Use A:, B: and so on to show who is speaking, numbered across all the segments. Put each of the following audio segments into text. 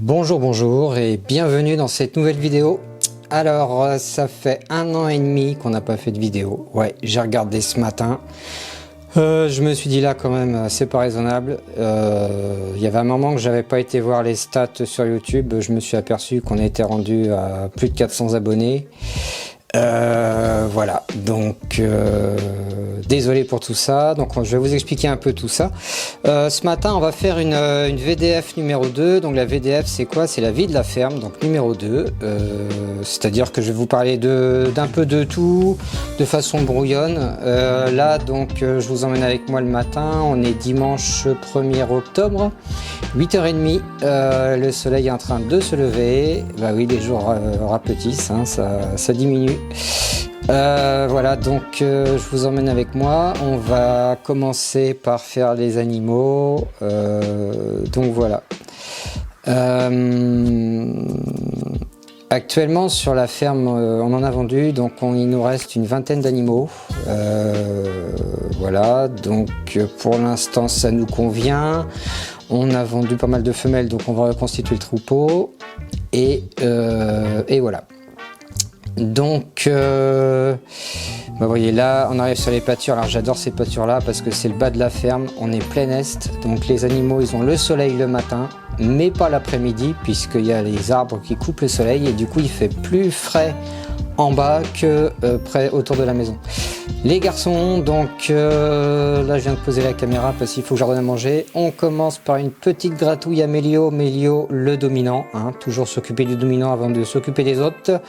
A: Bonjour, bonjour et bienvenue dans cette nouvelle vidéo. Alors, ça fait 1 an et demi qu'on n'a pas fait de vidéo. Ouais, j'ai regardé ce matin. Je me suis dit là quand même, c'est pas raisonnable. Il y avait un moment que j'avais pas été voir les stats sur YouTube. Je me suis aperçu qu'on était rendu à plus de 400 abonnés. Voilà, donc désolé pour tout ça. Donc je vais vous expliquer un peu tout ça. Ce matin on va faire une VDF numéro 2. Donc la VDF c'est quoi? C'est la vie de la ferme, donc numéro 2. C'est à dire que je vais vous parler d'un peu de tout de façon brouillonne. Là donc je vous emmène avec moi le matin. On est dimanche 1er octobre, 8h30. Le soleil est en train de se lever. Bah oui, les jours rapetissent, hein, ça diminue. Voilà, donc je vous emmène avec moi. On va commencer par faire les animaux. Donc voilà. Actuellement sur la ferme, on en a vendu, donc il nous reste une vingtaine d'animaux. Voilà, donc pour l'instant ça nous convient. On a vendu pas mal de femelles, donc on va reconstituer le troupeau. Et voilà. Donc, vous voyez là, on arrive sur les pâtures. Alors j'adore ces pâtures là parce que c'est le bas de la ferme, on est plein est. Donc les animaux, ils ont le soleil le matin, mais pas l'après-midi, puisqu'il y a les arbres qui coupent le soleil et du coup il fait plus frais en bas que près autour de la maison. Les garçons, donc là je viens de poser la caméra parce qu'il faut que je leur donne à manger. On commence par une petite gratouille à Mélio. Mélio le dominant, hein, toujours s'occuper du dominant avant de s'occuper des autres.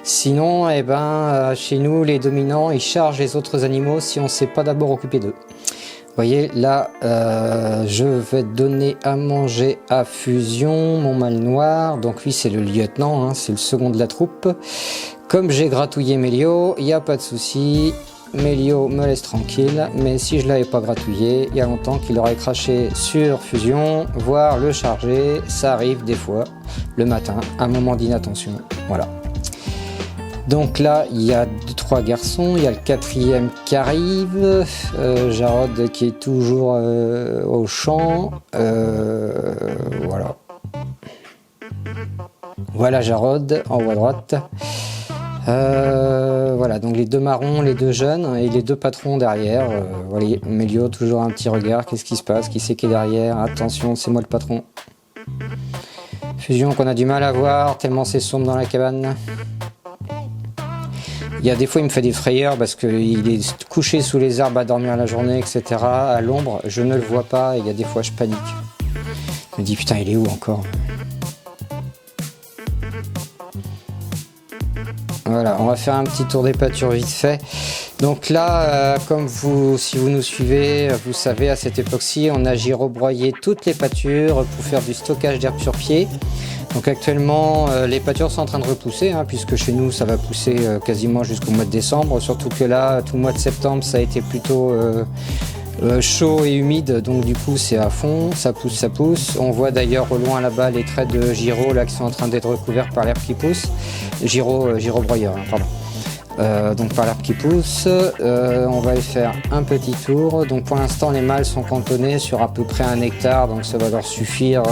A: Sinon, eh ben, chez nous les dominants ils chargent les autres animaux si on ne s'est pas d'abord occupé d'eux. Vous voyez là, je vais donner à manger à Fusion, mon mâle noir. Donc lui c'est le lieutenant, hein, c'est le second de la troupe. Comme j'ai gratouillé Mélio, il n'y a pas de souci. Mélio me laisse tranquille, mais si je l'avais pas gratouillé, il y a longtemps qu'il aurait craché sur Fusion, voire le charger. Ça arrive des fois, le matin, un moment d'inattention. Voilà. Donc là, il y a 3 garçons, il y a le 4e qui arrive, Jarod qui est toujours au champ, voilà. Voilà Jarod, en haut à droite. Voilà, donc les 2 marrons, les 2 jeunes et les 2 patrons derrière. Voilà, Mélio, toujours un petit regard, qu'est-ce qui se passe, qui c'est qui est derrière? Attention, c'est moi le patron. Fusion qu'on a du mal à voir, tellement c'est sombre dans la cabane. Il y a des fois il me fait des frayeurs parce qu'il est couché sous les arbres à dormir la journée, etc. À l'ombre, je ne le vois pas et il y a des fois je panique. Je me dis putain il est où encore? Voilà, on va faire un petit tour des pâtures vite fait. Donc là, comme si vous nous suivez, vous savez à cette époque-ci, on a girobroyé toutes les pâtures pour faire du stockage d'herbe sur pied. Donc actuellement, les pâtures sont en train de repousser, hein, puisque chez nous, ça va pousser quasiment jusqu'au mois de décembre. Surtout que là, tout le mois de septembre, ça a été plutôt chaud et humide, donc du coup c'est à fond, ça pousse, ça pousse. On voit d'ailleurs au loin là-bas les traits de giro là qui sont en train d'être recouverts par l'herbe qui pousse. Girobroyeur, hein, pardon. Donc par l'herbe qui pousse, on va y faire un petit tour. Donc pour l'instant les mâles sont cantonnés sur à peu près 1 hectare, donc ça va leur suffire.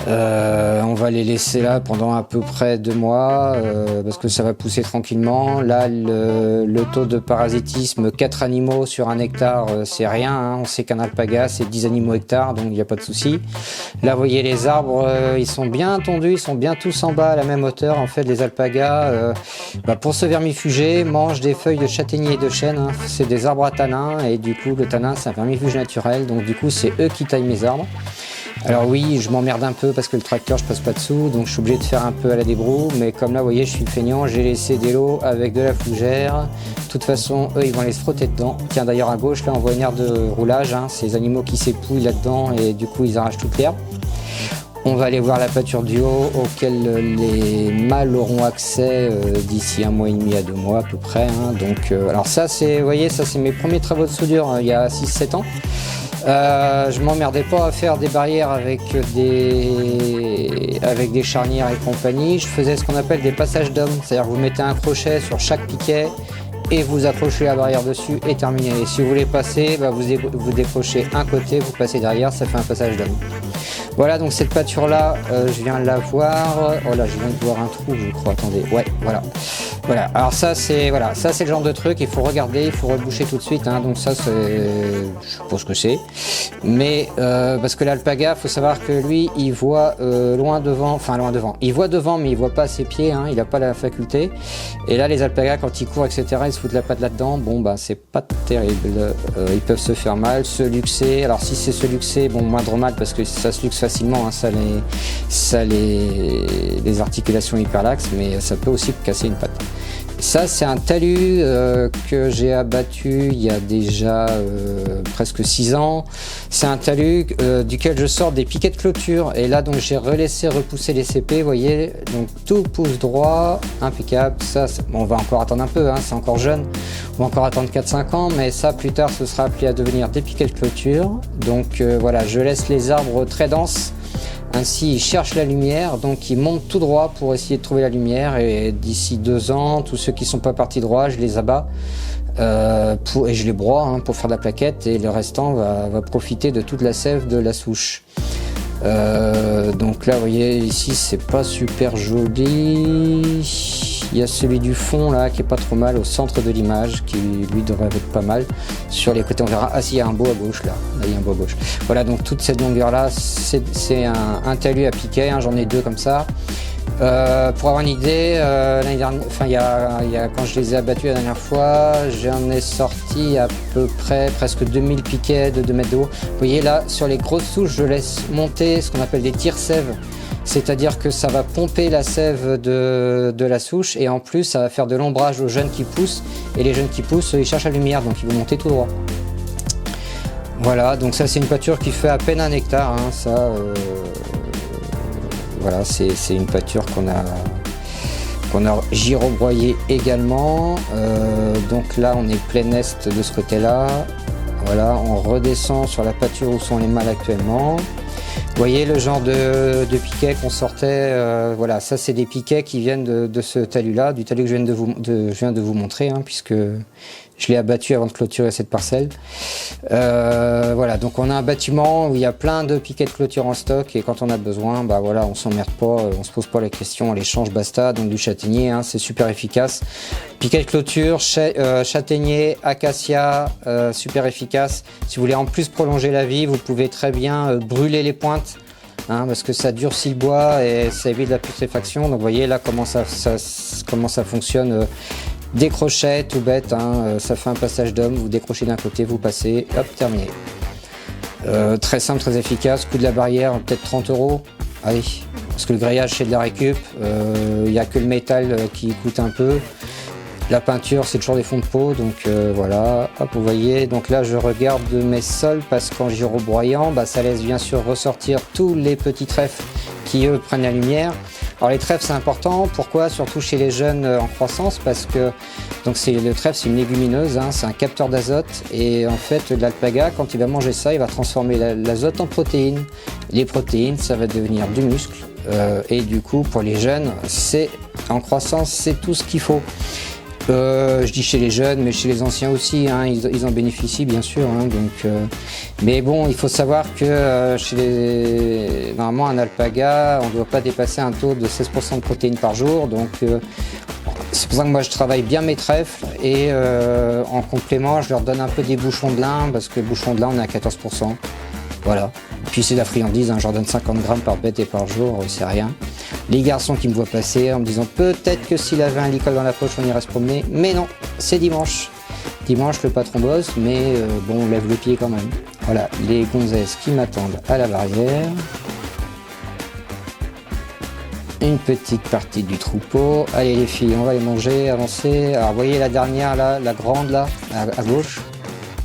A: On va les laisser là pendant à peu près 2 mois parce que ça va pousser tranquillement. Là le taux de parasitisme 4 animaux sur 1 hectare c'est rien, hein. On sait qu'un alpaga c'est 10 animaux hectare, donc il n'y a pas de souci. Là vous voyez les arbres, ils sont bien tondus, ils sont bien tous en bas à la même hauteur. En fait les alpagas pour se vermifuger mangent des feuilles de châtaignier et de chêne, hein. C'est des arbres à tanin et du coup le tanin c'est un vermifuge naturel, donc du coup c'est eux qui taillent mes arbres. Alors oui, je m'emmerde un peu parce que le tracteur je passe pas dessous, donc je suis obligé de faire un peu à la débroue, mais comme là vous voyez je suis feignant, j'ai laissé des lots avec de la fougère. De toute façon eux ils vont aller se frotter dedans. Tiens d'ailleurs à gauche là on voit une aire de roulage, hein, ces animaux qui s'épouillent là-dedans et du coup ils arrachent toute l'herbe. On va aller voir la pâture du haut auquel les mâles auront accès d'ici 1 mois et demi à 2 mois à peu près, hein. Donc alors ça c'est, vous voyez, ça c'est mes premiers travaux de soudure il y a 6-7 ans. Je m'emmerdais pas à faire des barrières avec des charnières et compagnie. Je faisais ce qu'on appelle des passages d'hommes, c'est-à-dire que vous mettez un crochet sur chaque piquet et vous accrochez la barrière dessus et terminé. Et si vous voulez passer, vous décrochez un côté, vous passez derrière, ça fait un passage d'homme. Voilà, donc cette pâture là, je viens de la voir. Oh là, je viens de voir un trou, je crois. Attendez, ouais, voilà. Voilà, alors ça c'est le genre de truc, il faut regarder, il faut reboucher tout de suite, hein, donc ça c'est, je suppose que c'est, mais parce que l'alpaga, faut savoir que lui, il voit loin devant, il voit devant mais il voit pas ses pieds, hein, il n'a pas la faculté, et là les alpagas quand ils courent etc, ils se foutent la patte là-dedans, bon bah c'est pas terrible, ils peuvent se faire mal, se luxer, alors si c'est se luxer, bon moindre mal parce que ça se luxe facilement, hein, les articulations hyperlaxes, mais ça peut aussi casser une patte. Ça c'est un talus que j'ai abattu il y a déjà presque 6 ans. C'est un talus duquel je sors des piquets de clôture et là donc j'ai relaissé repousser les CP, vous voyez, donc tout pousse droit, impeccable. Ça bon, on va encore attendre un peu, hein, c'est encore jeune, on va encore attendre 4-5 ans, mais ça plus tard ce sera appelé à devenir des piquets de clôture. Donc voilà, je laisse les arbres très denses. Ainsi, ils cherchent la lumière, donc ils montent tout droit pour essayer de trouver la lumière. Et d'ici 2 ans, tous ceux qui ne sont pas partis droit, je les abats et je les broie hein, pour faire de la plaquette. Et le restant va profiter de toute la sève de la souche. Donc là, vous voyez, ici, c'est pas super joli. Il y a celui du fond là qui est pas trop mal au centre de l'image, qui lui devrait être pas mal. Sur les côtés, on verra. Ah si, il y a un beau à gauche là. Là, il y a un beau à gauche. Voilà, donc toute cette longueur là, c'est un talus à piquet. Hein, j'en ai 2 comme ça. Pour avoir une idée, l'année dernière, quand je les ai abattus la dernière fois, j'en ai sorti à peu près presque 2000 piquets de 2 mètres de haut. Vous voyez là, sur les grosses souches, je laisse monter ce qu'on appelle des tire-sèves. C'est-à-dire que ça va pomper la sève de la souche et en plus ça va faire de l'ombrage aux jeunes qui poussent. Et les jeunes qui poussent, ils cherchent la lumière, donc ils vont monter tout droit. Voilà, donc ça c'est une pâture qui fait à peine 1 hectare. Hein, ça, voilà, c'est une pâture qu'on a girobroyée également. Donc là on est plein est de ce côté-là. Voilà, on redescend sur la pâture où sont les mâles actuellement. Vous voyez le genre de piquets qu'on sortait, voilà, ça c'est des piquets qui viennent de ce talus-là, du talus que je viens de vous montrer, hein, puisque je l'ai abattu avant de clôturer cette parcelle. Voilà, donc on a un bâtiment où il y a plein de piquets de clôture en stock et quand on a besoin, bah voilà, on s'emmerde pas, on se pose pas la question, on les change, basta. Donc du châtaignier, hein, c'est super efficace. Piquet de clôture, châtaignier, acacia, super efficace. Si vous voulez en plus prolonger la vie, vous pouvez très bien brûler les pointes. Hein, parce que ça durcit le bois et ça évite la putréfaction. Donc vous voyez là comment ça fonctionne. Des crochets tout bête, hein, ça fait un passage d'homme, vous décrochez d'un côté, vous passez, hop, terminé. Très simple, très efficace, coût de la barrière, peut-être 30 €. Allez, parce que le grillage c'est de la récup, il n'y a que le métal qui coûte un peu. La peinture c'est toujours des fonds de peau, donc voilà, hop, vous voyez, donc là je regarde mes sols parce qu'en girobroyant, bah, ça laisse bien sûr ressortir tous les petits trèfles qui eux prennent la lumière. Alors les trèfles c'est important, pourquoi? Surtout chez les jeunes en croissance, parce que donc le trèfle c'est une légumineuse, hein, c'est un capteur d'azote et en fait l'alpaga quand il va manger ça, il va transformer l'azote en protéines. Les protéines ça va devenir du muscle et du coup pour les jeunes c'est en croissance c'est tout ce qu'il faut. Je dis chez les jeunes, mais chez les anciens aussi, hein, ils en bénéficient bien sûr. Hein, donc, mais bon, il faut savoir que normalement un alpaga, on ne doit pas dépasser un taux de 16% de protéines par jour. Donc c'est pour ça que moi je travaille bien mes trèfles et en complément je leur donne un peu des bouchons de lin parce que bouchons de lin on est à 14%. Voilà. Puis c'est de la friandise, hein, je leur donne 50 grammes par bête et par jour, c'est rien. Les garçons qui me voient passer en me disant peut-être que s'il avait un licol dans la poche on irait se promener, mais non, c'est dimanche. Dimanche le patron bosse, mais bon on lève le pied quand même. Voilà, les gonzesses qui m'attendent à la barrière. Une petite partie du troupeau. Allez les filles, on va les manger, avancer. Alors vous voyez la dernière là, la grande là, à gauche.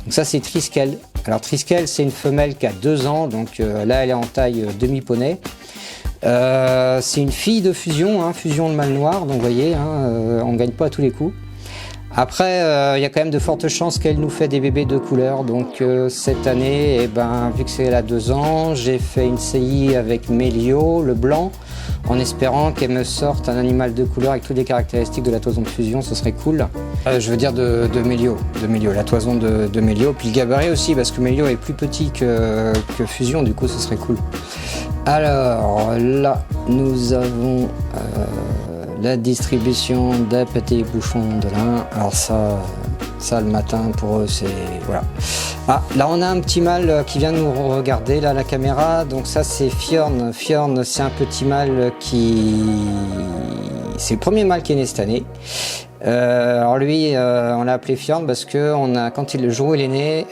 A: Donc ça c'est Triskel. Alors Triskel c'est une femelle qui a 2 ans, donc là elle est en taille demi-poney. C'est une fille de fusion, hein, fusion de mâle noir, donc vous voyez, hein, on ne gagne pas à tous les coups. Après, il y a quand même de fortes chances qu'elle nous fait des bébés de couleur, donc cette année, eh ben, vu que c'est elle a 2 ans, j'ai fait une CI avec Mélio, le blanc, en espérant qu'elle me sorte un animal de couleur avec toutes les caractéristiques de la toison de fusion, ce serait cool. Je veux dire de Mélio, la toison de Mélio, puis le gabarit aussi, parce que Mélio est plus petit que fusion, du coup ce serait cool. Alors là, nous avons la distribution des petits bouchons de lin. Alors ça le matin pour eux, c'est voilà. Ah, là on a un petit mâle qui vient nous regarder là, la caméra. Donc ça c'est Fjorn. Fjorn, c'est un petit mâle c'est le premier mâle qui est né cette année. Alors lui, on l'a appelé Fjorn parce que le jour où il est né,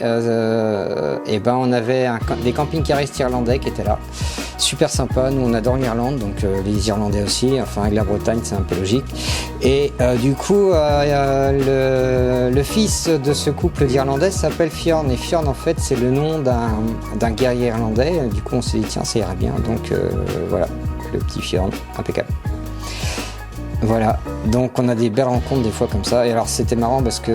A: et ben on avait des camping-caristes irlandais qui étaient là. Super sympa, nous on adore l'Irlande, donc les Irlandais aussi, enfin avec la Bretagne c'est un peu logique. Et du coup, le fils de ce couple d'Irlandais s'appelle Fjorn, et Fjorn en fait c'est le nom d'un guerrier irlandais. Du coup on s'est dit tiens ça irait bien, donc voilà, le petit Fjorn, impeccable. Voilà, donc on a des belles rencontres des fois comme ça. Et alors c'était marrant parce que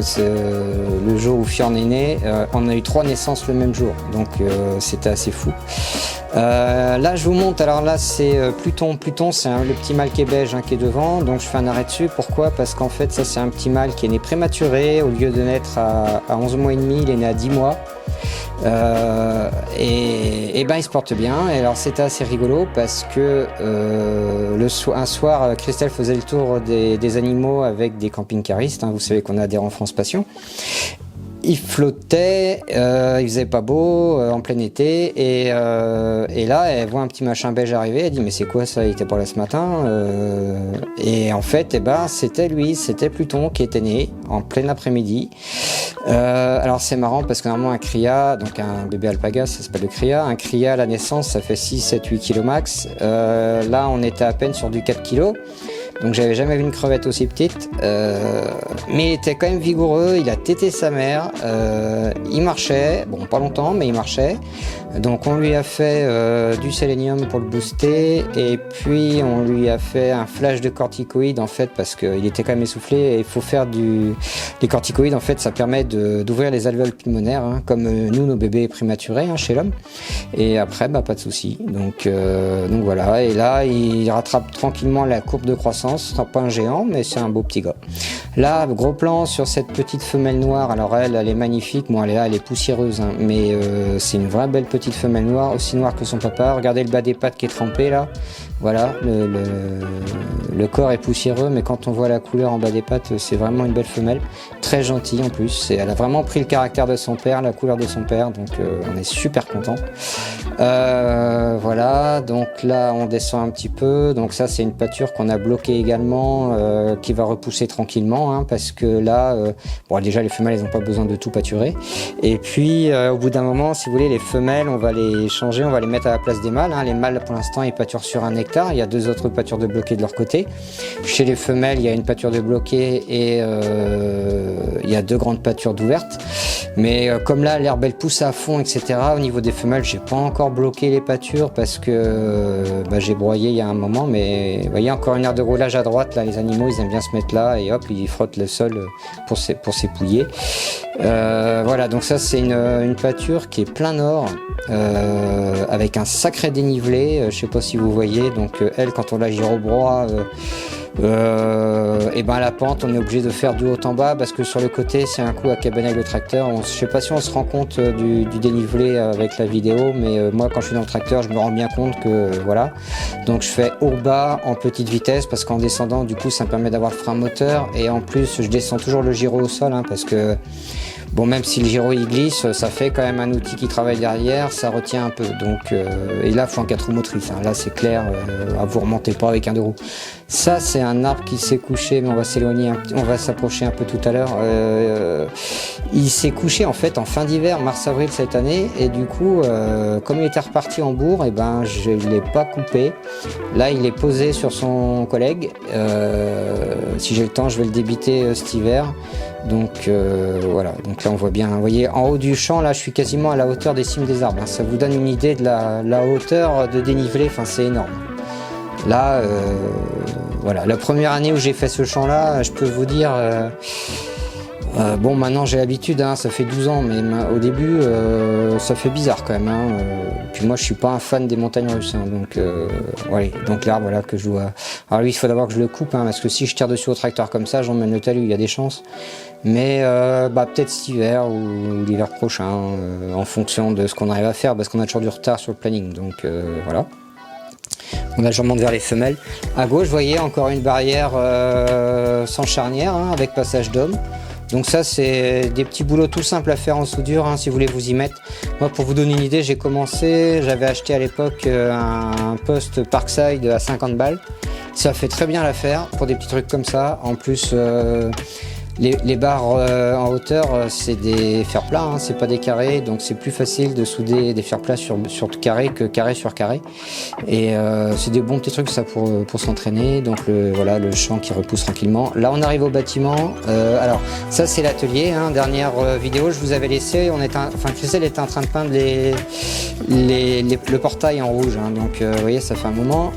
A: le jour où Fjorn est né, on a eu 3 naissances le même jour, donc c'était assez fou. Là je vous montre, alors là c'est Pluton. Pluton c'est le petit mâle qui est beige qui est devant, donc je fais un arrêt dessus. Pourquoi? Parce qu'en fait ça c'est un petit mâle qui est né prématuré. Au lieu de naître à 11 mois et demi, il est né à 10 mois. Et ben il se porte bien. Et alors c'était assez rigolo parce que un soir Christelle faisait le tour des animaux avec des camping-caristes, vous savez qu'on a des en France Passion. Il flottait, il faisait pas beau, en plein été, et là elle voit un petit machin beige arriver, elle dit mais c'est quoi ça, il était pas là ce matin, et en fait c'était lui, c'était Pluton qui était né en plein après-midi. Alors c'est marrant parce que normalement un cria, donc un bébé alpaga ça s'appelle le cria, un cria à la naissance ça fait 6, 7, 8 kg max, là on était à peine sur du 4 kg. Donc j'avais jamais vu une crevette aussi petite, mais il était quand même vigoureux, il a tété sa mère, il marchait, bon pas longtemps mais il marchait, donc on lui a fait du sélénium pour le booster, et puis on lui a fait un flash de corticoïdes en fait parce qu'il était quand même essoufflé, et il faut faire les corticoïdes en fait ça permet d'ouvrir les alvéoles pulmonaires, comme nous nos bébés prématurés chez l'homme, et après pas de souci, donc voilà, et là il rattrape tranquillement la courbe de croissance. Ce sera pas un géant mais c'est un beau petit gars. Là gros plan sur cette petite femelle noire, alors elle est magnifique, bon elle est poussiéreuse mais c'est une vraie belle petite femelle noire, aussi noire que son papa. Regardez le bas des pattes qui est trempé là, voilà, le corps est poussiéreux mais quand on voit la couleur en bas des pattes c'est vraiment une belle femelle, très gentille en plus, elle a vraiment pris le caractère de son père, la couleur de son père, donc on est super content. Voilà, donc là on descend un petit peu, donc ça c'est une pâture qu'on a bloquée également, qui va repousser tranquillement, parce que là déjà les femelles elles n'ont pas besoin de tout pâturer, et puis au bout d'un moment si vous voulez les femelles on va les changer, on va les mettre à la place des mâles, les mâles pour l'instant ils pâturent sur 1 hectare, il y a 2 autres pâtures de bloquées de leur côté. Chez les femelles il y a une pâture de bloquée et il y a 2 grandes pâtures d'ouvertes, mais comme là l'herbe elle pousse à fond etc, au niveau des femelles j'ai pas encore bloqué les pâtures parce que j'ai broyé il y a un moment, mais vous voyez encore une aire de roulage à droite, là les animaux ils aiment bien se mettre là et hop ils frottent le sol pour s'épouiller. Voilà, donc ça c'est une pâture qui est plein nord, avec un sacré dénivelé, je sais pas si vous voyez, donc elle quand on la girobroie, et la pente on est obligé de faire du haut en bas parce que sur le côté c'est un coup à cabaner avec le tracteur. Je sais pas si on se rend compte du dénivelé avec la vidéo, mais moi quand je suis dans le tracteur je me rends bien compte que voilà, donc je fais haut bas en petite vitesse parce qu'en descendant du coup ça me permet d'avoir le frein moteur, et en plus je descends toujours le gyro au sol, parce que bon, même si le gyro il glisse, ça fait quand même un outil qui travaille derrière, ça retient un peu. Donc, et là, il faut un 4 roues motrices. Là, c'est clair, vous remontez pas avec un 2 roues. Ça, c'est un arbre qui s'est couché, mais on va s'éloigner, on va s'approcher un peu tout à l'heure. Il s'est couché en fait en fin d'hiver, mars-avril cette année, et du coup, comme il était reparti en bourre, je l'ai pas coupé. Là, il est posé sur son collègue. Si j'ai le temps, je vais le débiter cet hiver. Donc voilà, donc là on voit bien, vous voyez en haut du champ, là je suis quasiment à la hauteur des cimes des arbres, ça vous donne une idée de la hauteur de dénivelé, c'est énorme. Là, voilà, la première année où j'ai fait ce champ là, je peux vous dire, bon maintenant j'ai l'habitude, ça fait 12 ans, mais au début ça fait bizarre quand même. Puis moi je suis pas un fan des montagnes russes, donc ouais, donc l'arbre voilà que je dois. Alors lui il faut d'abord que je le coupe, parce que si je tire dessus au tracteur comme ça, j'emmène le talus, il y a des chances. Mais peut-être cet hiver ou l'hiver prochain, en fonction de ce qu'on arrive à faire, parce qu'on a toujours du retard sur le planning, donc voilà. Donc là je remonte vers les femelles. À gauche vous voyez encore une barrière sans charnière hein, avec passage d'homme. Donc ça c'est des petits boulots tout simples à faire en soudure hein, si vous voulez vous y mettre. Moi pour vous donner une idée j'ai commencé, j'avais acheté à l'époque un poste Parkside à 50 balles. Ça fait très bien l'affaire pour des petits trucs comme ça. En plus les barres en hauteur c'est des fers plats, hein, c'est pas des carrés, donc c'est plus facile de souder des fers plats sur carré que carré sur carré. Et c'est des bons petits trucs ça pour s'entraîner. Donc voilà le champ qui repousse tranquillement. Là on arrive au bâtiment. Alors ça c'est l'atelier. Hein, dernière vidéo je vous avais laissé. Christelle était en train de peindre le portail en rouge. Hein, donc vous voyez ça fait un moment.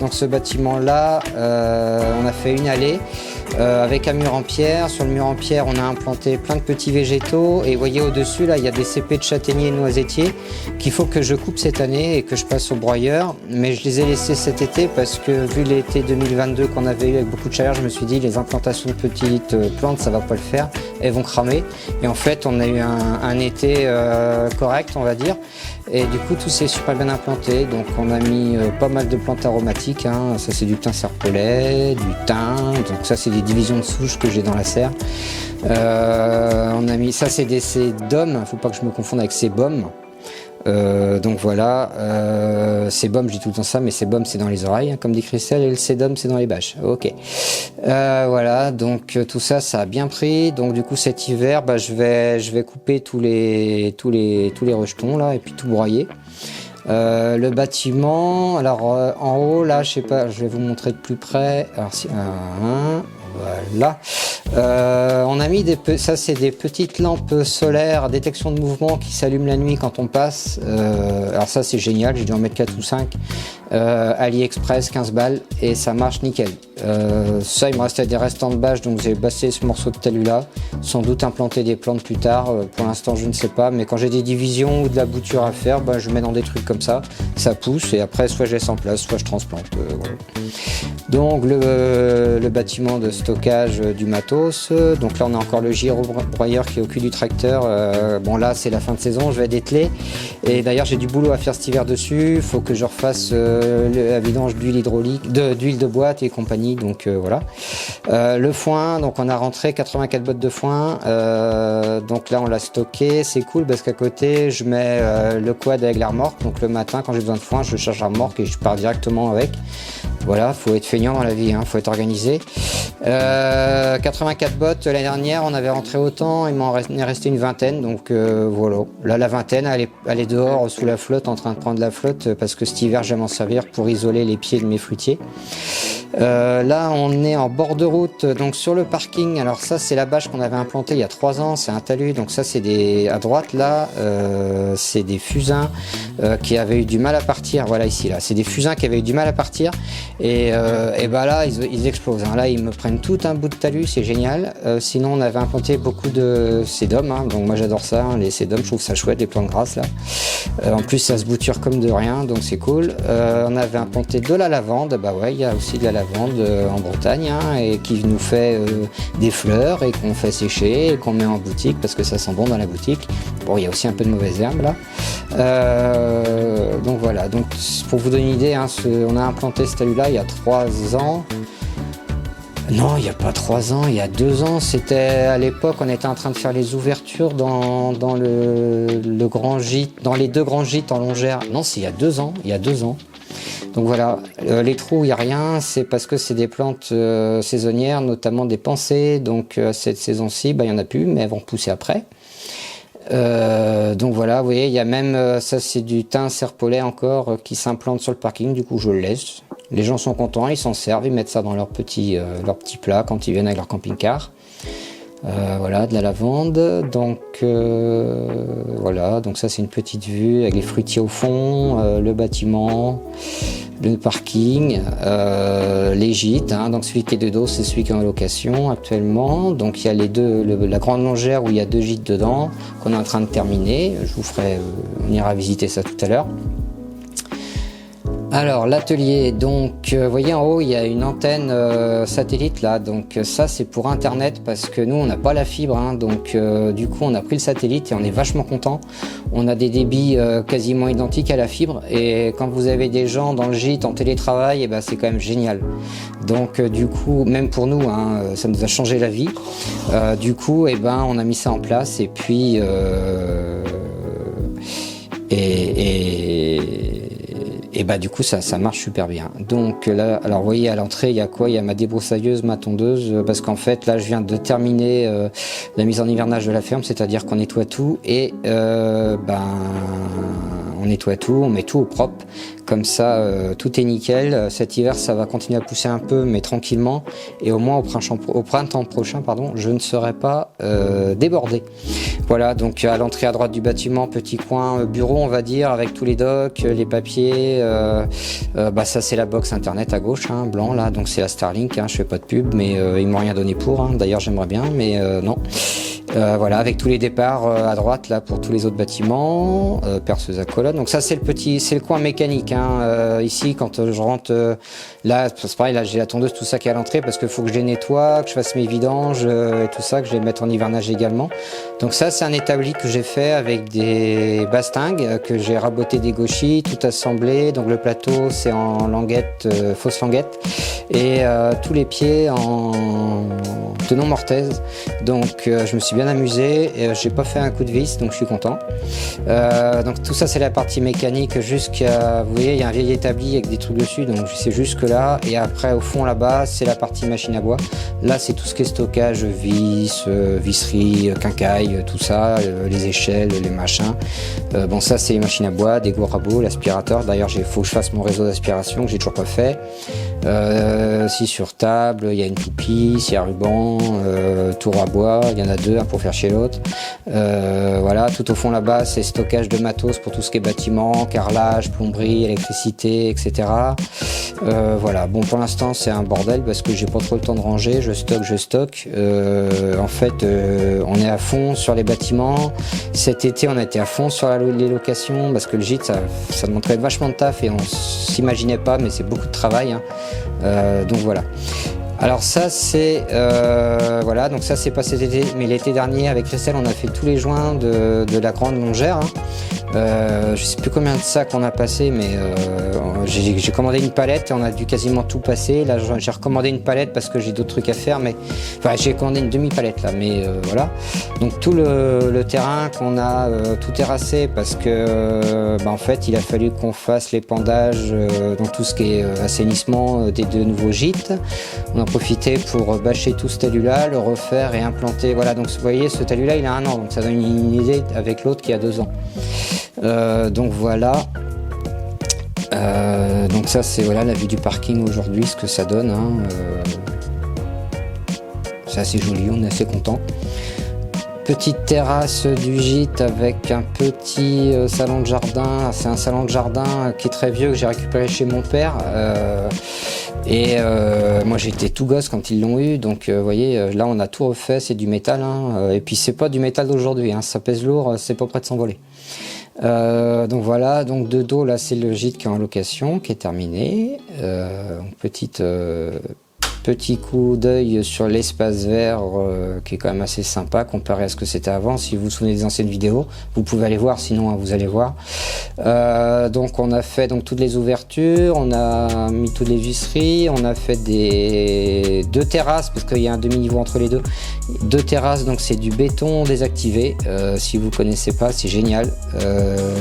A: Donc ce bâtiment là, on a fait une allée. Avec un mur en pierre. Sur le mur en pierre, on a implanté plein de petits végétaux. Et vous voyez au-dessus, là, il y a des cépées de châtaigniers et de noisetiers qu'il faut que je coupe cette année et que je passe au broyeur. Mais je les ai laissés cet été parce que vu l'été 2022 qu'on avait eu avec beaucoup de chaleur, je me suis dit les implantations de petites plantes, ça va pas le faire. Elles vont cramer. Et en fait, on a eu un été correct, on va dire. Et du coup, tout s'est super bien implanté. Donc, on a mis pas mal de plantes aromatiques. Hein. Ça, c'est du thym serpolet, du thym. Donc, ça, c'est des divisions de souches que j'ai dans la serre. On a mis ça, c'est des sébum. Faut pas que je me confonde avec sébum. Donc voilà, sébum, je dis tout le temps ça, mais sébum c'est dans les oreilles, hein, comme dit Christelle, et le sédum c'est dans les bâches. Ok. Voilà, donc tout ça, ça a bien pris. Donc du coup cet hiver, bah, je vais couper tous les rejetons là et puis tout broyer. Le bâtiment, alors en haut là, je sais pas, je vais vous montrer de plus près. Alors si, voilà. On a mis ça c'est des petites lampes solaires à détection de mouvement qui s'allument la nuit quand on passe. Alors ça c'est génial, j'ai dû en mettre 4 ou 5. AliExpress 15 balles et ça marche nickel. Ça il me restait des restants de bâche donc j'ai bassé ce morceau de talus là. Sans doute implanter des plantes plus tard, pour l'instant je ne sais pas, mais quand j'ai des divisions ou de la bouture à faire, bah, je mets dans des trucs comme ça pousse et après soit je laisse en place, soit je transplante. Voilà. Donc le bâtiment de stockage du matos, donc là on a encore le gyrobroyeur qui est au cul du tracteur. Bon là c'est la fin de saison, je vais dételer et d'ailleurs j'ai du boulot à faire cet hiver dessus, il faut que je refasse la vidange d'huile hydraulique, d'huile de boîte et compagnie, donc voilà. Le foin, donc on a rentré 84 bottes de foin, donc là on l'a stocké, c'est cool parce qu'à côté je mets le quad avec la remorque, donc le matin quand j'ai besoin de foin je charge la remorque et je pars directement avec. Voilà, faut être feignant dans la vie, hein, faut être organisé. 84 bottes, l'année dernière on avait rentré autant, il m'en est resté une vingtaine, donc voilà. Là la vingtaine elle est dehors sous la flotte en train de prendre la flotte parce que cet hiver je vais m'en servir pour isoler les pieds de mes fruitiers. Là on est en bord de route, donc sur le parking. Alors ça c'est la bâche qu'on avait implantée il y a 3 ans, c'est un talus, donc ça c'est à droite là, c'est des fusains qui avaient eu du mal à partir. Voilà ici là, c'est des fusains qui avaient eu du mal à partir et bah là ils explosent. Hein. Là ils me prennent tout un bout de talus, c'est génial. Sinon on avait implanté beaucoup de sédum, hein, donc moi j'adore ça, hein, les sédums, je trouve ça chouette, les plantes grasses là. En plus ça se bouture comme de rien, donc c'est cool. On avait implanté de la lavande, bah ouais il y a aussi de la lavande en Bretagne, hein, et qui nous fait des fleurs et qu'on fait sécher et qu'on met en boutique parce que ça sent bon dans la boutique. Bon il y a aussi un peu de mauvaises herbes là. Donc voilà, donc pour vous donner une idée, hein, on a implanté ce talus là il y a 3 ans. Non, il n'y a pas 3 ans, il y a 2 ans. C'était à l'époque, on était en train de faire les ouvertures dans le grand gîte, dans les 2 grands gîtes en longère. Non, c'est il y a 2 ans. Il y a 2 ans. Donc voilà, les trous, il n'y a rien. C'est parce que c'est des plantes saisonnières, notamment des pensées. Donc cette saison-ci, bah, il n'y en a plus, mais elles vont pousser après. Donc voilà, vous voyez, il y a même ça, c'est du thym serpolet encore qui s'implante sur le parking. Du coup, je le laisse. Les gens sont contents, ils s'en servent, ils mettent ça dans leur petit plat quand ils viennent avec leur camping-car. Voilà, de la lavande. Donc voilà, donc ça c'est une petite vue avec les fruitiers au fond, le bâtiment, le parking, les gîtes. Hein, donc celui qui est de dos, c'est celui qui est en location actuellement. Donc il y a les deux, la grande longère où il y a 2 gîtes dedans qu'on est en train de terminer. Je vous ferai, on ira visiter ça tout à l'heure. Alors l'atelier, donc vous voyez en haut il y a une antenne satellite là, donc ça c'est pour internet parce que nous on n'a pas la fibre, hein, donc du coup on a pris le satellite et on est vachement content. On a des débits quasiment identiques à la fibre et quand vous avez des gens dans le gîte en télétravail, et ben, c'est quand même génial. Donc du coup même pour nous hein, ça nous a changé la vie. Du coup et ben, on a mis ça en place et puis et bah du coup ça marche super bien. Donc là, alors vous voyez à l'entrée il y a quoi? Il y a ma débroussailleuse, ma tondeuse, parce qu'en fait là je viens de terminer la mise en hivernage de la ferme, c'est-à-dire qu'on nettoie tout et on nettoie tout, on met tout au propre, comme ça tout est nickel. Cet hiver ça va continuer à pousser un peu mais tranquillement et au moins au printemps prochain pardon, je ne serai pas débordé. Voilà, donc à l'entrée à droite du bâtiment, petit coin bureau on va dire, avec tous les docs, les papiers, ça c'est la box internet à gauche, hein, blanc là, donc c'est la Starlink, hein, je fais pas de pub mais ils m'ont rien donné pour, hein, d'ailleurs j'aimerais bien mais non. Voilà, avec tous les départs à droite là pour tous les autres bâtiments, perceuse à colonne. Donc ça c'est le coin mécanique. Hein. Ici quand je rentre, là c'est pareil, là j'ai la tondeuse tout ça qui est à l'entrée parce qu'il faut que je les nettoie, que je fasse mes vidanges et tout ça, que je les mette en hivernage également. Donc ça c'est un établi que j'ai fait avec des bastingues que j'ai raboté des gauchis, tout assemblé. Donc le plateau c'est en languette, fausse languette et tous les pieds en tenon mortaise. Donc je me suis bien amusé et j'ai pas fait un coup de vis donc je suis content. Donc tout ça c'est la partie mécanique jusqu'à, vous voyez il y a un vieil établi avec des trucs dessus donc c'est jusque là et après au fond là-bas c'est la partie machine à bois. Là c'est tout ce qui est stockage, vis, visserie, quincaille, tout ça, les échelles, les machins. Bon ça c'est les machines à bois, des gros rabots, l'aspirateur. D'ailleurs il faut que je fasse mon réseau d'aspiration que j'ai toujours pas fait. Si sur table, il y a une toupie, il y a un ruban, tour à bois, il y en a deux, un pour faire chez l'autre. Voilà, tout au fond là-bas, c'est stockage de matos pour tout ce qui est bâtiment, carrelage, plomberie, électricité, etc. Voilà, bon pour l'instant c'est un bordel parce que j'ai pas trop le temps de ranger, je stocke. En fait, on est à fond sur les bâtiments. Cet été, on a été à fond sur les locations parce que le gîte, ça demanderait vachement de taf et on s'imaginait pas, mais c'est beaucoup de travail. Hein. Donc voilà. Alors ça c'est voilà, donc ça c'est pas cet été, mais l'été dernier avec Christelle on a fait tous les joints de la grande longère. Hein. Je sais plus combien de sacs on a passé, mais j'ai commandé une palette et on a dû quasiment tout passer. Là j'ai recommandé une palette parce que j'ai d'autres trucs à faire, mais enfin j'ai commandé une demi-palette là, mais voilà. Donc tout le terrain qu'on a tout terrassé parce que en fait il a fallu qu'on fasse l'épandage dans tout ce qui est assainissement des deux nouveaux gîtes. On a profité pour bâcher tout ce talus là, le refaire et implanter. Voilà, donc vous voyez ce talus là il a 1 an, donc ça donne une idée avec l'autre qui a 2 ans. Donc voilà. Donc ça c'est voilà la vue du parking aujourd'hui, ce que ça donne. Hein. C'est assez joli, on est assez content. Petite terrasse du gîte avec un petit salon de jardin. C'est un salon de jardin qui est très vieux que j'ai récupéré chez mon père. Moi j'étais tout gosse quand ils l'ont eu, donc vous voyez là on a tout refait, c'est du métal. Hein, et puis c'est pas du métal d'aujourd'hui, hein, ça pèse lourd, c'est pas prêt de s'envoler. Donc voilà, donc de dos là c'est le gîte qui est en location, qui est terminé. Petit coup d'œil sur l'espace vert qui est quand même assez sympa comparé à ce que c'était avant. Si vous vous souvenez des anciennes vidéos, vous pouvez aller voir, sinon vous allez voir. Donc on a fait donc toutes les ouvertures, on a mis toutes les visseries, on a fait deux terrasses parce qu'il y a un demi-niveau entre les deux. 2 terrasses, donc c'est du béton désactivé. Si vous connaissez pas, c'est génial.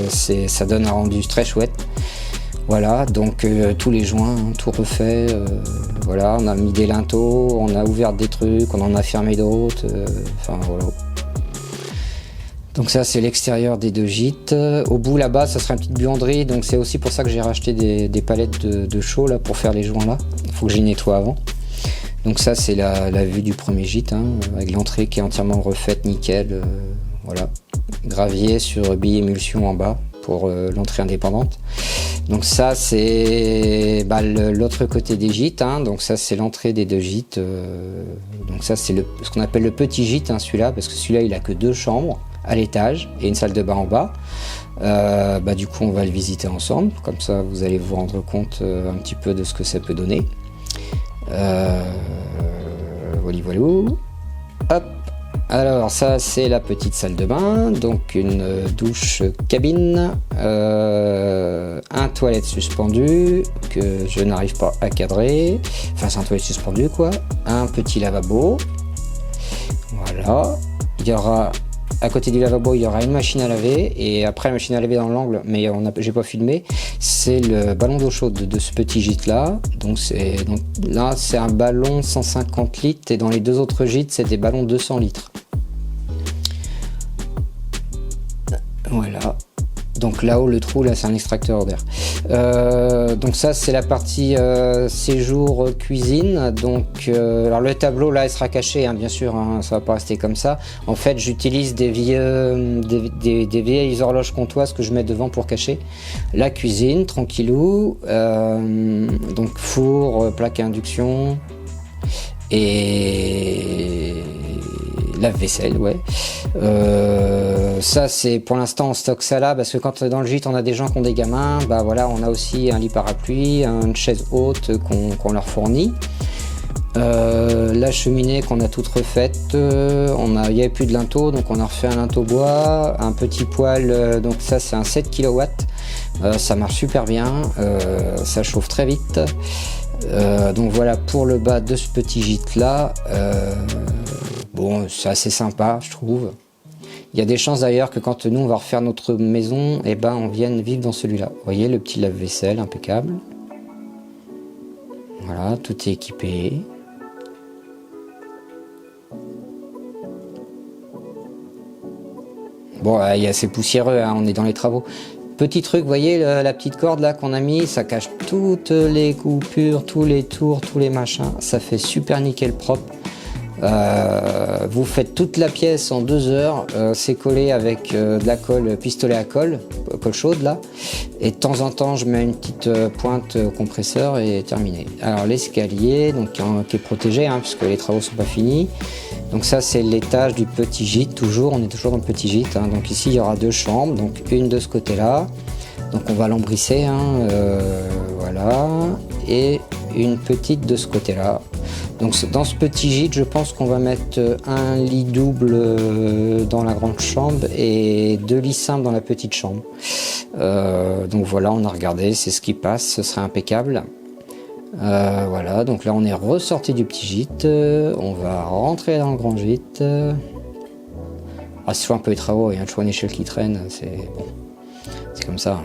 A: Ça donne un rendu très chouette. Voilà, donc tous les joints, hein, tout refait. Voilà, on a mis des linteaux, on a ouvert des trucs, on en a fermé d'autres. Enfin voilà. Donc ça c'est l'extérieur des 2 gîtes. Au bout là-bas, ça sera une petite buanderie, donc c'est aussi pour ça que j'ai racheté des palettes de chaux là pour faire les joints là. Il faut que j'y nettoie avant. Donc ça c'est la vue du premier gîte, hein, avec l'entrée qui est entièrement refaite, nickel. Voilà, gravier sur billes émulsion en bas pour l'entrée indépendante. Donc ça c'est l'autre côté des gîtes, hein. Donc ça c'est l'entrée des 2 gîtes. Donc ça c'est ce qu'on appelle le petit gîte, hein, celui-là, parce que celui-là il a que 2 chambres à l'étage et une salle de bain en bas. Du coup on va le visiter ensemble, comme ça vous allez vous rendre compte un petit peu de ce que ça peut donner. Voilà, voilà. Hop. Alors ça c'est la petite salle de bain, donc une douche cabine, un toilette suspendu que je n'arrive pas à cadrer, enfin c'est un toilette suspendu quoi, un petit lavabo, voilà, il y aura à côté du lavabo il y aura une machine à laver, et après la machine à laver dans l'angle, mais j'ai pas filmé, c'est le ballon d'eau chaude de ce petit gîte là, donc là c'est un ballon 150 litres et dans les deux autres gîtes c'est des ballons 200 litres. Voilà, donc là-haut le trou là c'est un extracteur d'air. Donc ça c'est la partie séjour cuisine. Donc alors le tableau là il sera caché hein, bien sûr hein, ça va pas rester comme ça. En fait j'utilise des vieilles horloges comptoises que je mets devant pour cacher la cuisine tranquillou. Donc four, plaque à induction et lave-vaisselle, ouais. Ça c'est pour l'instant on stocke ça là parce que quand dans le gîte on a des gens qui ont des gamins, bah voilà, on a aussi un lit parapluie, une chaise haute qu'on leur fournit. La cheminée qu'on a toute refaite, il n'y avait plus de linteau donc on a refait un linteau bois, un petit poêle, donc ça c'est un 7 kW, ça marche super bien, ça chauffe très vite. Donc voilà pour le bas de ce petit gîte là. Bon, c'est assez sympa je trouve. Il y a des chances d'ailleurs que quand nous on va refaire notre maison, et ben on vienne vivre dans celui-là. Vous voyez le petit lave-vaisselle impeccable. Voilà, tout est équipé. Bon, il y a c'est poussiéreux, hein, on est dans les travaux. Petit truc, vous voyez la petite corde là qu'on a mis, ça cache toutes les coupures, tous les tours, tous les machins. Ça fait super nickel propre. Vous faites toute la pièce en 2 heures. C'est collé avec de la colle, pistolet à colle chaude là. Et de temps en temps, je mets une petite pointe au compresseur et terminé. Alors l'escalier, donc qui est protégé, hein, puisque les travaux sont pas finis. Donc ça c'est l'étage du petit gîte, toujours, on est toujours dans le petit gîte, hein. Donc ici il y aura 2 chambres, donc une de ce côté là, donc on va l'embrisser, hein, voilà, et une petite de ce côté là. Donc dans ce petit gîte je pense qu'on va mettre un lit double dans la grande chambre et 2 lits simples dans la petite chambre. Donc voilà, on a regardé, c'est ce qui passe, ce serait impeccable. Voilà, donc là on est ressorti du petit gîte, on va rentrer dans le grand gîte. Ah, c'est toujours un peu les travaux, il y a toujours une échelle qui traîne, c'est bon, c'est comme ça.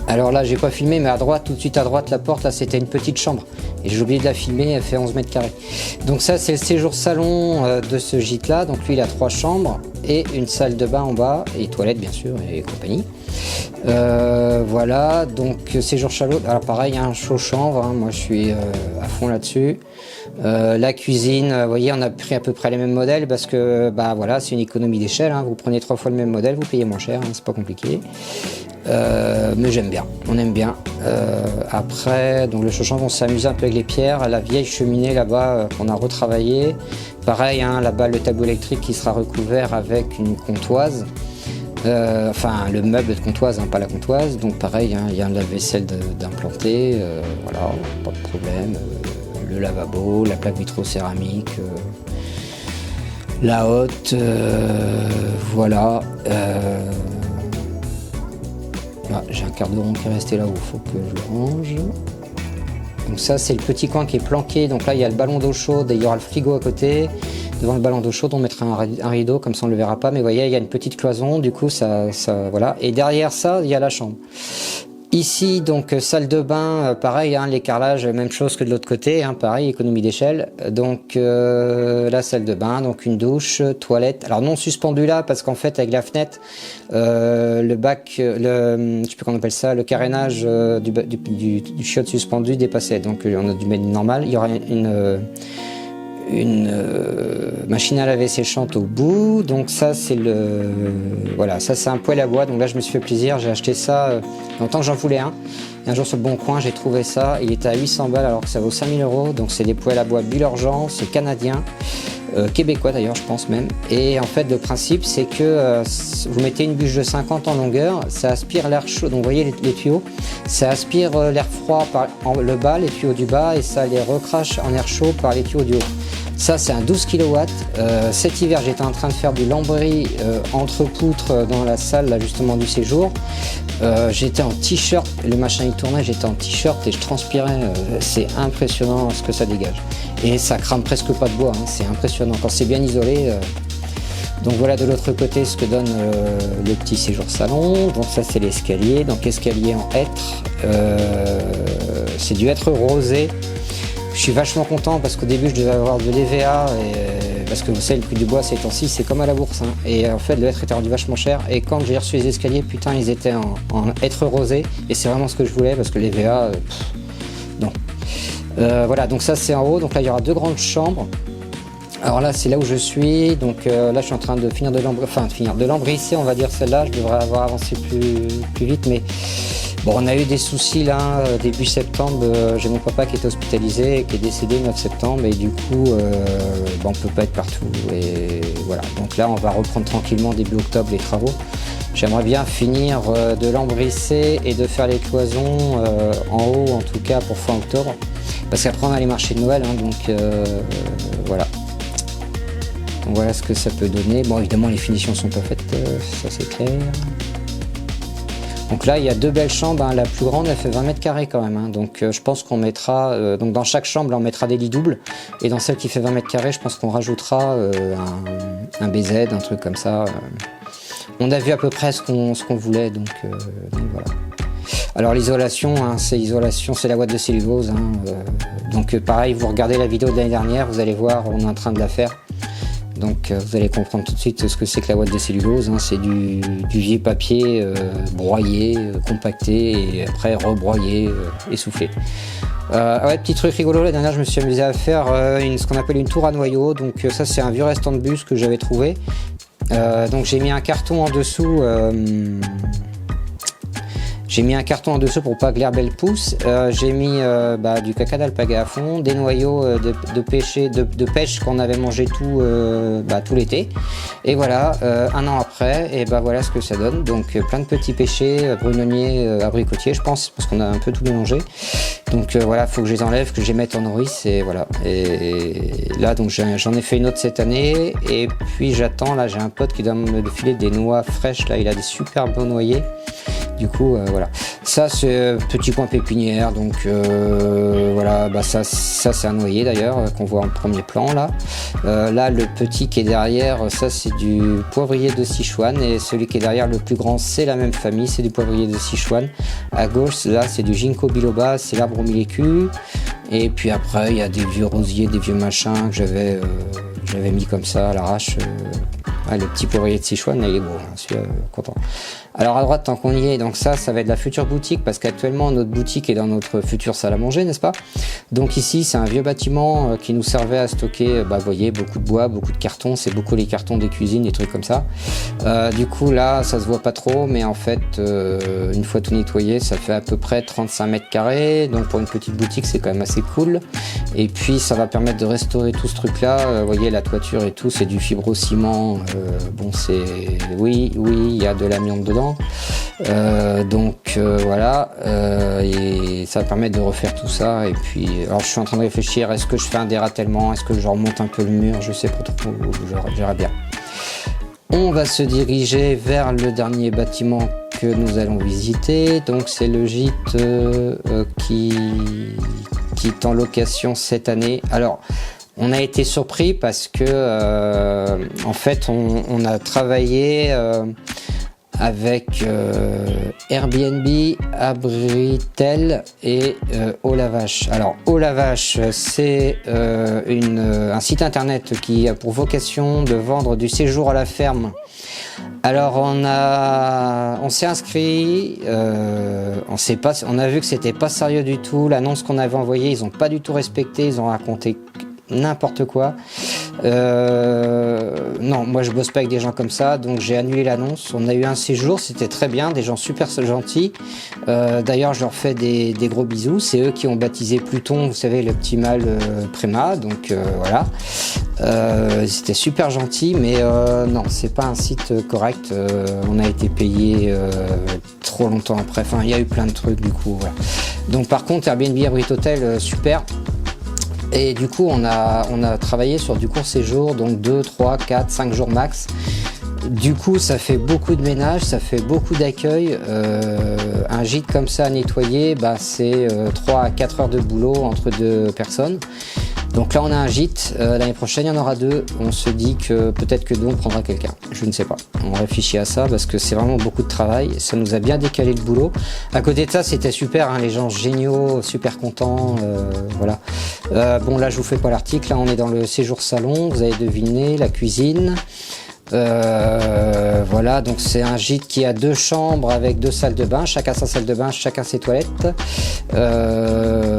A: Alors là j'ai pas filmé, mais à droite, tout de suite à droite, la porte là c'était une petite chambre et j'ai oublié de la filmer, elle fait 11 mètres carrés. Donc ça c'est le séjour salon de ce gîte là, donc lui il a 3 chambres et une salle de bain en bas et toilettes bien sûr et compagnie. Voilà, donc séjour chaud. Alors pareil, un chaud chanvre, hein, moi je suis à fond là-dessus. La cuisine, vous voyez, on a pris à peu près les mêmes modèles parce que bah voilà, c'est une économie d'échelle, hein, vous prenez 3 fois le même modèle, vous payez moins cher, hein, c'est pas compliqué. Mais j'aime bien, on aime bien. Après, donc le chaud chanvre, on s'amuse un peu avec les pierres, la vieille cheminée là-bas qu'on a retravaillé. Pareil, hein, là-bas le tableau électrique qui sera recouvert avec une comptoise. Enfin le meuble de comptoise, hein, pas la comptoise, donc pareil, hein, il y a un lave-vaisselle d'implanté, voilà, pas de problème, le lavabo, la plaque vitrocéramique, la hotte, voilà. Ah, j'ai un quart de rond qui est resté là-haut, il faut que je le range. Donc ça c'est le petit coin qui est planqué, donc là il y a le ballon d'eau chaude et il y aura le frigo à côté. Devant le ballon d'eau chaude on mettra un rideau, comme ça on ne le verra pas, mais vous voyez il y a une petite cloison, du coup ça voilà. Et derrière ça il y a la chambre. Ici donc salle de bain, pareil, hein, les carrelages, même chose que de l'autre côté, hein, pareil, économie d'échelle. Donc la salle de bain, donc une douche, toilette, alors non suspendue là parce qu'en fait avec la fenêtre, le bac, je sais plus comment on appelle ça, le carénage du chiotte suspendu dépassait, donc on a dû mettre une normale. Il y aura une machine à laver séchante au bout, donc ça c'est voilà, ça c'est un poêle à bois, donc là je me suis fait plaisir, j'ai acheté ça longtemps que j'en voulais un, et un jour sur le bon coin j'ai trouvé ça, il était à 800 balles alors que ça vaut 5000 €, donc c'est des poêles à bois Bullergent, c'est canadien, québécois d'ailleurs je pense même. Et en fait le principe c'est que vous mettez une bûche de 50 en longueur, ça aspire l'air chaud, donc vous voyez les tuyaux, ça aspire l'air froid par le bas, les tuyaux du bas, et ça les recrache en air chaud par les tuyaux du haut. Ça c'est un 12 kW. Cet hiver j'étais en train de faire du lambris entre poutres dans la salle là, justement du séjour. J'étais en t-shirt, le machin il tournait, j'étais en t-shirt et je transpirais, c'est impressionnant ce que ça dégage. Et ça crame presque pas de bois, hein, c'est impressionnant quand c'est bien isolé. Donc voilà de l'autre côté ce que donne le petit séjour salon. Donc ça c'est l'escalier, donc escalier en hêtre, c'est du hêtre rosé. Je suis vachement content parce qu'au début je devais avoir de l'EVA, parce que vous savez le prix du bois ces temps-ci c'est comme à la bourse, hein. Et en fait le hêtre était rendu vachement cher, et quand j'ai reçu les escaliers, putain ils étaient en hêtre rosé, et c'est vraiment ce que je voulais parce que l'EVA, non. Voilà, donc ça c'est en haut, donc là il y aura 2 grandes chambres. Alors là c'est là où je suis, donc là je suis en train de finir de lambrisser on va dire celle-là, je devrais avoir avancé plus vite, mais bon, on a eu des soucis là, début septembre, j'ai mon papa qui est hospitalisé et qui est décédé le 9 septembre, et du coup on peut pas être partout, et voilà, donc là on va reprendre tranquillement début octobre les travaux. J'aimerais bien finir de lambrisser et de faire les cloisons en haut en tout cas pour fin octobre, parce qu'après on a les marchés de Noël, hein, donc voilà. Donc voilà ce que ça peut donner. Bon évidemment les finitions sont pas faites, ça c'est clair. Donc là il y a 2 belles chambres, hein. La plus grande elle fait 20 mètres carrés quand même, hein. Donc je pense qu'on mettra, donc dans chaque chambre là, on mettra des lits doubles, et dans celle qui fait 20 mètres carrés je pense qu'on rajoutera un BZ, un truc comme ça. On a vu à peu près ce qu'on voulait, donc voilà. Alors l'isolation, hein, c'est la boîte de cellulose, hein, donc pareil, vous regardez la vidéo de l'année dernière, vous allez voir, on est en train de la faire. Donc vous allez comprendre tout de suite ce que c'est que la boîte de cellulose, hein. C'est du vieux papier broyé, compacté, et après rebroyé, essoufflé. Ouais, petit truc rigolo, la dernière je me suis amusé à faire ce qu'on appelle une tour à noyau. Donc ça c'est un vieux restant de bus que j'avais trouvé. Donc j'ai mis un carton en dessous. Pour pas que l'herbe elle pousse. J'ai mis du caca d'alpaga à fond, des noyaux de pêche qu'on avait mangé tout l'été. Et voilà, un an après, et voilà ce que ça donne. Donc plein de petits pêchés, brunonniers, abricotiers je pense, parce qu'on a un peu tout mélangé. Donc voilà, faut que je les enlève, que je les mette en nourrice, et voilà. Et là donc j'en ai fait une autre cette année, et puis j'attends, là j'ai un pote qui doit me filer des noix fraîches, là il a des super bons noyers. Du coup voilà, ça c'est petit coin pépinière, donc voilà, ça c'est un noyer d'ailleurs qu'on voit en premier plan là. Là le petit qui est derrière, ça c'est du poivrier de Sichuan, et celui qui est derrière le plus grand c'est la même famille, c'est du poivrier de Sichuan. À gauche là c'est du ginkgo biloba, c'est l'arbre au mille écus. Et puis après il y a des vieux rosiers, des vieux machins que j'avais mis comme ça à l'arrache. Le petit poivrier de Sichuan, là, il est beau, je suis content. Alors à droite, tant qu'on y est, donc ça va être la future boutique, parce qu'actuellement notre boutique est dans notre future salle à manger, n'est-ce pas? Donc ici c'est un vieux bâtiment qui nous servait à stocker, vous voyez, beaucoup de bois, beaucoup de cartons, c'est beaucoup les cartons des cuisines, des trucs comme ça. Du coup là ça se voit pas trop, mais en fait une fois tout nettoyé ça fait à peu près 35 mètres carrés, donc pour une petite boutique c'est quand même assez cool. Et puis ça va permettre de restaurer tout ce truc là, vous voyez la toiture et tout, c'est du fibrociment, oui il y a de l'amiante dedans. Voilà, et ça va permettre de refaire tout ça. Et puis alors je suis en train de réfléchir, est-ce que je fais un dérattellement, est-ce que je remonte un peu le mur, je sais pas trop, je verrai bien. On va se diriger vers le dernier bâtiment que nous allons visiter, donc c'est le gîte qui est en location cette année. Alors on a été surpris parce que en fait on a travaillé avec Airbnb, Abritel et Eau la Vache. Alors Eau la Vache c'est un site internet qui a pour vocation de vendre du séjour à la ferme. Alors on s'est inscrit, on a vu que c'était pas sérieux du tout, l'annonce qu'on avait envoyée ils ont pas du tout respecté, ils ont raconté n'importe quoi. Non, moi je bosse pas avec des gens comme ça, donc j'ai annulé l'annonce. On a eu un séjour, c'était très bien, des gens super gentils. D'ailleurs, je leur fais des gros bisous. C'est eux qui ont baptisé Pluton, vous savez, le petit mâle Préma, donc voilà. C'était super gentil, mais non, c'est pas un site correct. On a été payé trop longtemps après. Enfin, il y a eu plein de trucs du coup. Voilà. Donc par contre, Airbnb Abrit Hotel, super. Et du coup, on a travaillé sur du court séjour, donc 2, 3, 4, 5 jours max. Du coup, ça fait beaucoup de ménage, ça fait beaucoup d'accueil. Un gîte comme ça à nettoyer, bah, c'est 3 à 4 heures de boulot entre deux personnes. Donc là, on a un gîte. L'année prochaine, il y en aura 2. On se dit que peut-être que nous, on prendra quelqu'un. Je ne sais pas. On réfléchit à ça parce que c'est vraiment beaucoup de travail. Ça nous a bien décalé le boulot. À côté de ça, c'était super. Hein, les gens géniaux, super contents. Voilà. Bon, là, je vous fais pas l'article. Là, on est dans le séjour salon. Vous avez deviné, la cuisine. Voilà, donc c'est un gîte qui a 2 chambres avec 2 salles de bain, chacun sa salle de bain, chacun ses toilettes,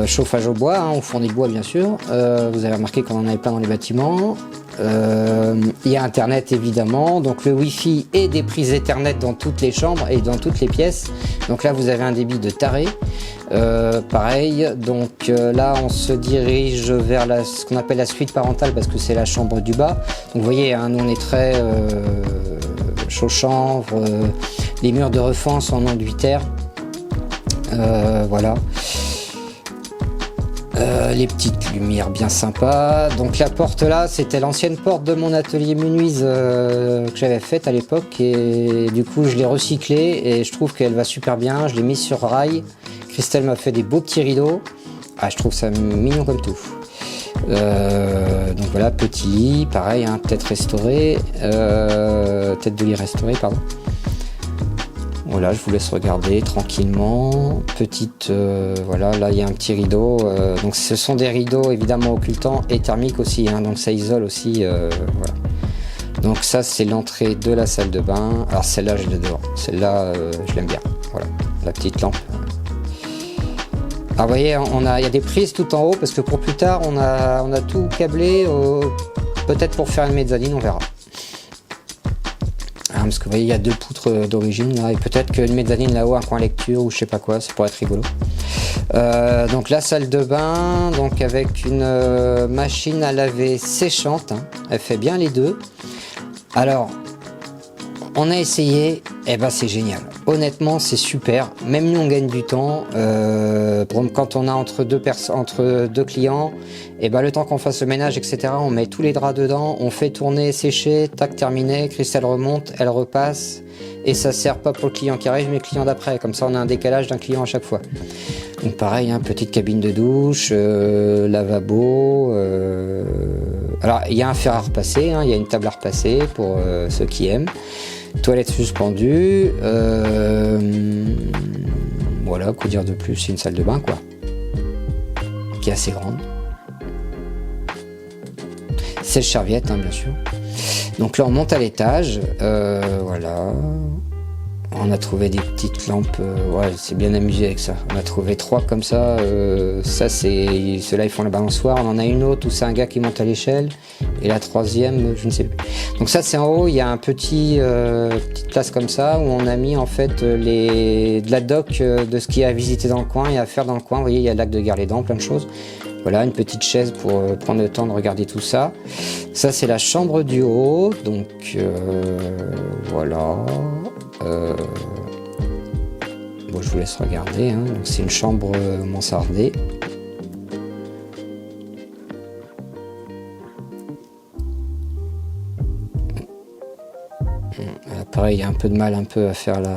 A: chauffage au bois, hein, on fournit le bois bien sûr, vous avez remarqué qu'on en avait plein dans les bâtiments. Il y a internet évidemment, donc le wifi et des prises ethernet dans toutes les chambres et dans toutes les pièces, donc là vous avez un débit de taré. Pareil, donc là on se dirige vers ce qu'on appelle la suite parentale parce que c'est la chambre du bas. Donc vous voyez, hein, nous on est très chaud chanvre, les murs de refend sont en enduit terre. Voilà. Les petites lumières bien sympas. Donc la porte là, c'était l'ancienne porte de mon atelier menuise que j'avais faite à l'époque et du coup je l'ai recyclée et je trouve qu'elle va super bien. Je l'ai mise sur rail. Christelle m'a fait des beaux petits rideaux. Ah, je trouve ça mignon comme tout. Donc voilà, petit lit, pareil, hein, tête restaurée, tête de lit restaurée, pardon. Voilà, je vous laisse regarder tranquillement. Petite, voilà, là il y a un petit rideau. Donc ce sont des rideaux évidemment occultants et thermiques aussi, hein, donc ça isole aussi. Voilà. Donc ça c'est l'entrée de la salle de bain. Alors celle-là je l'adore. Celle-là je l'aime bien. Voilà, la petite lampe. Alors vous voyez, il y a des prises tout en haut parce que pour plus tard on a tout câblé, peut-être pour faire une mezzanine, on verra. Parce que vous voyez, il y a 2 poutres d'origine là, et peut-être qu'une mezzanine là-haut, un coin lecture ou je sais pas quoi, ça pourrait être rigolo. Donc la salle de bain, donc avec une machine à laver séchante, hein, elle fait bien les deux. Alors, on a essayé, et ben c'est génial. Honnêtement, c'est super. Même nous, on gagne du temps. Quand on a entre deux clients, et ben le temps qu'on fasse le ménage, etc., on met tous les draps dedans, on fait tourner, sécher, tac, terminé. Christelle remonte, elle repasse, et ça sert pas pour le client qui arrive, mais le client d'après. Comme ça, on a un décalage d'un client à chaque fois. Donc pareil, hein, petite cabine de douche, lavabo. Alors, il y a un fer à repasser, hein, il y a une table à repasser pour ceux qui aiment. Toilette suspendue, voilà, quoi dire de plus, c'est une salle de bain quoi, qui est assez grande. Sèche-serviette, hein, bien sûr. Donc là on monte à l'étage, voilà. On a trouvé des petites lampes, ouais, c'est bien amusé avec ça. On a trouvé 3 comme ça, ça c'est, ceux-là ils font la balançoire. On en a une autre où c'est un gars qui monte à l'échelle, et la 3e, je ne sais plus. Donc ça c'est en haut, il y a un petite place comme ça où on a mis en fait de la doc de ce qu'il y a à visiter dans le coin et à faire dans le coin. Vous voyez, il y a le lac de Gare-les-Dents, plein de choses. Voilà, une petite chaise pour prendre le temps de regarder tout ça. Ça c'est la chambre du haut, donc voilà. Bon, je vous laisse regarder, hein. C'est une chambre mansardée. Là, pareil, il y a un peu de mal à faire la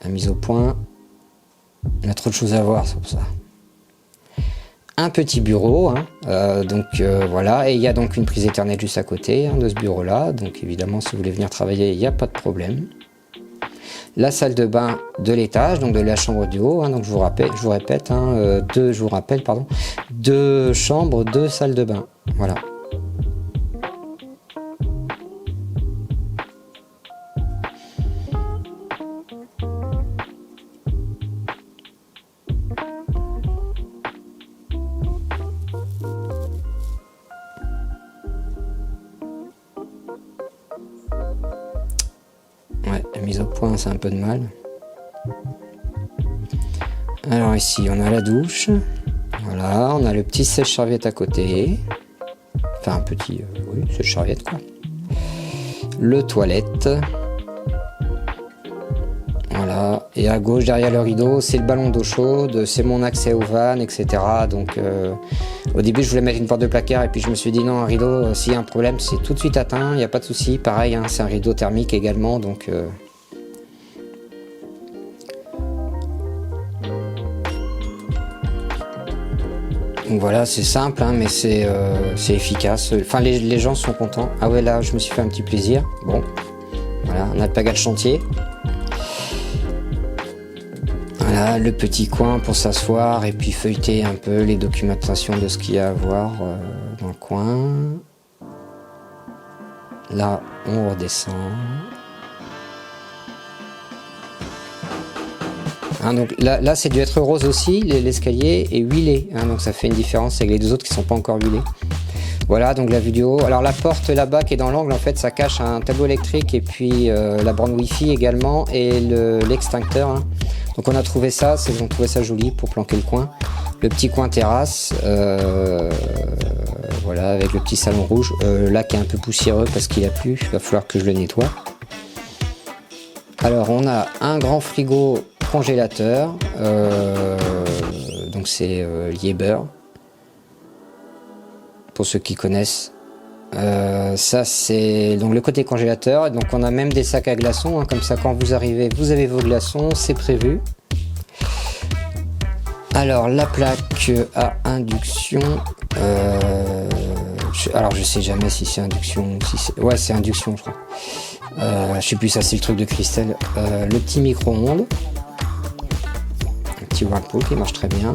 A: mise au point. On a trop de choses à voir, c'est pour ça. Un petit bureau, hein. Voilà, et il y a donc une prise Ethernet juste à côté, hein, de ce bureau là, donc évidemment si vous voulez venir travailler il n'y a pas de problème. La salle de bain de l'étage, donc de la chambre du haut, hein, donc je vous répète, hein, 2 chambres, 2 salles de bain, voilà. mise au point, c'est un peu de mal. Alors ici, on a la douche. Voilà, on a le petit sèche-serviette à côté. Enfin, un petit, oui, sèche-serviette quoi. Le toilette. Voilà, et à gauche derrière le rideau, c'est le ballon d'eau chaude, c'est mon accès au van, etc. Donc au début je voulais mettre une porte de placard et puis je me suis dit non, un rideau, s'il y a un problème c'est tout de suite atteint, il n'y a pas de souci. Pareil, hein, c'est un rideau thermique également, donc voilà, c'est simple, hein, mais c'est efficace. Enfin, les gens sont contents. Ah ouais, là, je me suis fait un petit plaisir. Bon, voilà, on a le paga de chantier. Voilà, le petit coin pour s'asseoir et puis feuilleter un peu les documentations de ce qu'il y a à voir dans le coin. Là, on redescend. Hein, donc là c'est du être rose aussi, l'escalier est huilé, hein, donc ça fait une différence avec les deux autres qui ne sont pas encore huilés. Voilà donc la vidéo. Alors la porte là-bas qui est dans l'angle, en fait ça cache un tableau électrique et puis la borne wifi également et l'extincteur. Hein. Donc on a trouvé ça, on trouvait ça joli pour planquer le coin. Le petit coin terrasse, voilà, avec le petit salon rouge, là qui est un peu poussiéreux parce qu'il a plu, il va falloir que je le nettoie. Alors on a un grand frigo congélateur, donc c'est Liebherr, pour ceux qui connaissent. Ça c'est donc le côté congélateur, donc on a même des sacs à glaçons, hein, comme ça quand vous arrivez vous avez vos glaçons, c'est prévu. Alors la plaque à induction, alors je sais jamais si c'est induction, ouais c'est induction je crois. Je sais plus, ça c'est le truc de Christelle. Le petit micro-ondes, un petit Whirlpool qui marche très bien.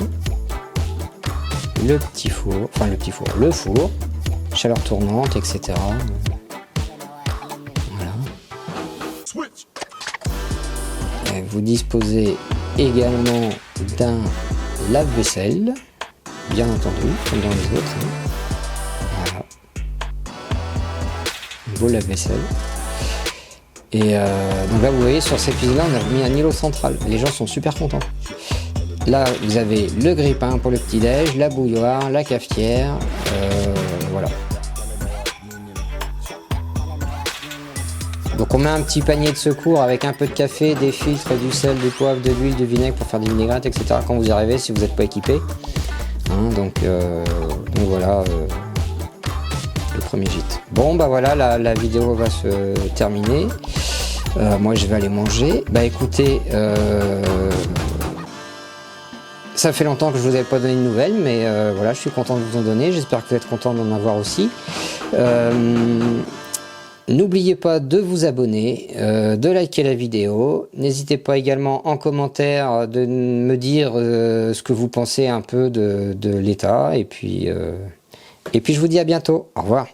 A: Le petit four, enfin le four, chaleur tournante, etc. Voilà. Et vous disposez également d'un lave-vaisselle, bien entendu, comme dans les autres. Voilà. Un beau lave-vaisselle. Et donc là vous voyez sur cette cuisine là on a mis un îlot central, les gens sont super contents. Là vous avez le grille-pain pour le petit déj, la bouilloire, la cafetière, voilà. Donc on met un petit panier de secours avec un peu de café, des filtres, du sel, du poivre, de l'huile, du vinaigre pour faire des vinaigrettes, etc. quand vous y arrivez si vous n'êtes pas équipé. Hein, donc voilà. Le premier gîte. Bon bah voilà, la vidéo va se terminer. Moi je vais aller manger. Bah écoutez, ça fait longtemps que je vous avais pas donné de nouvelles, mais voilà, je suis content de vous en donner. J'espère que vous êtes content d'en avoir aussi. N'oubliez pas de vous abonner, de liker la vidéo. N'hésitez pas également en commentaire de me dire ce que vous pensez un peu de l'état. Et puis je vous dis à bientôt. Au revoir.